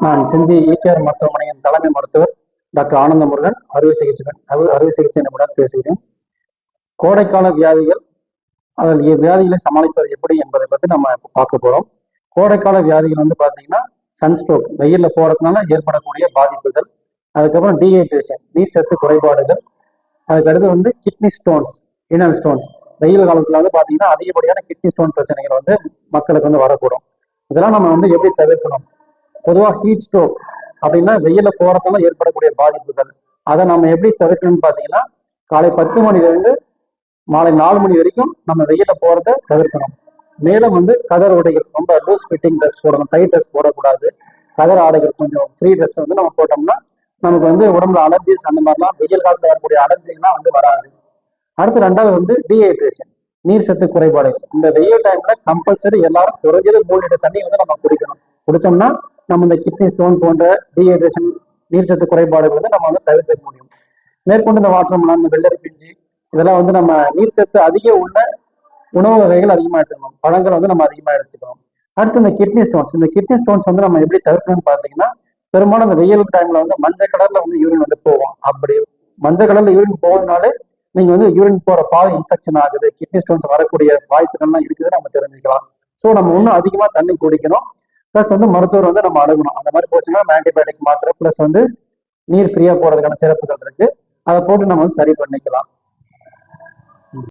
நான் செஞ்சி ஈகேஆர் மருத்துவமனையின் தலைமை மருத்துவர் டாக்டர் ஆனந்த முருகன் அறுவை சிகிச்சை நிபுணர் பேசுகிறேன். கோடைக்கால வியாதிகள், அதில் வியாதிகளை சமாளிப்பது எப்படி என்பதை பற்றி நம்ம பார்க்க போகிறோம். கோடைக்கால வியாதிகள் வந்து பார்த்தீங்கன்னா சன்ஸ்ட்ரோக், வெயிலில் போகிறதுனால ஏற்படக்கூடிய பாதிப்புகள், அதுக்கப்புறம் டீஹைட்ரேஷன், நீர் சத்து குறைபாடுகள், அதுக்கடுத்து வந்து கிட்னி ஸ்டோன்ஸ், ரீனல் ஸ்டோன்ஸ். வெயில் காலத்தில் வந்து பார்த்தீங்கன்னா அதிகப்படியான கிட்னி ஸ்டோன் பிரச்சனைகள் வந்து மக்களுக்கு வந்து வரக்கூடும். இதெல்லாம் நம்ம வந்து எப்படி தவிர்க்கணும்? பொதுவாக ஹீட் ஸ்ட்ரோக் அப்படின்னா வெயில போறதுனால ஏற்படக்கூடிய பாதிப்புகள், அதை நம்ம எப்படி தவிர்க்கணும்னு பார்த்தீங்கன்னா காலை 10 மணிலேருந்து மாலை 4 மணி வரைக்கும் நம்ம வெயில போறதை தவிர்க்கணும். மேலும் வந்து கதர் உடைகள், ரொம்ப லூஸ் ஃபிட்டிங் ட்ரெஸ் போடணும், டைட் ட்ரெஸ் போடக்கூடாது. கதர் ஆடைகள், கொஞ்சம் ஃப்ரீ ட்ரெஸ் வந்து நம்ம போட்டோம்னா நமக்கு வந்து உடம்புல அலர்ஜிஸ் அந்த மாதிரிலாம் வெயில் காலத்தில் வரக்கூடிய அலர்ஜிலாம் வந்து வராது. அடுத்து ரெண்டாவது வந்து டீஹைட்ரேஷன், நீர் சத்து குறைபாடுகள். இந்த வெயில் டைம்ல கம்பல்சரி எல்லாரும் குறைஞ்சது 3 லிட்டர் தண்ணி வந்து நம்ம குடிக்கணும். குடிச்சோம்னா நம்ம இந்த கிட்னி ஸ்டோன் போன்ற டீஹைட்ரேஷன், நீர் சத்து குறைபாடுகள் வந்து நம்ம வந்து தவிர்க்க முடியும். மேற்கொண்டு இந்த வாட்டர் மெலன், இந்த வெள்ளரி பிஞ்சு, இதெல்லாம் வந்து நம்ம நீர் சத்து அதிக உள்ள உணவு வகைகள் அதிகமாக எடுத்துக்கணும். பழங்கள் வந்து நம்ம அதிகமாக எடுத்துக்கணும். அடுத்து இந்த கிட்னி ஸ்டோன்ஸ், இந்த கிட்னி ஸ்டோன்ஸ் வந்து நம்ம எப்படி தவிர்க்கணும்னு பார்த்தீங்கன்னா, பெரும்பாலும் இந்த வெயில் டைம்ல வந்து மஞ்சள் கலர்ல வந்து யூரின் வந்து போவோம். அப்படி மஞ்சள் கலர்ல யூரின் போவதுனாலே நீங்க வந்து யூரின் போற பாதை இன்ஃபெக்ஷன் ஆகுது, கிட்னி ஸ்டோன்ஸ் வரக்கூடிய வாய்ப்புகள்லாம் இருக்குது நம்ம தெரிஞ்சுக்கலாம். ஸோ நம்ம இன்னும் அதிகமா தண்ணி குடிக்கணும். ப்ளஸ் வந்து மருத்துவர் வந்து நம்ம அணுகணும். அந்த மாதிரி போச்சுன்னா ஆன்டிபயோட்டிக் மாத்திரை, ப்ளஸ் வந்து நீர் ஃப்ரீயா போறதுக்கான சிறப்புகள் இருக்கு. அதை போட்டு நம்ம வந்து சரி பண்ணிக்கலாம்.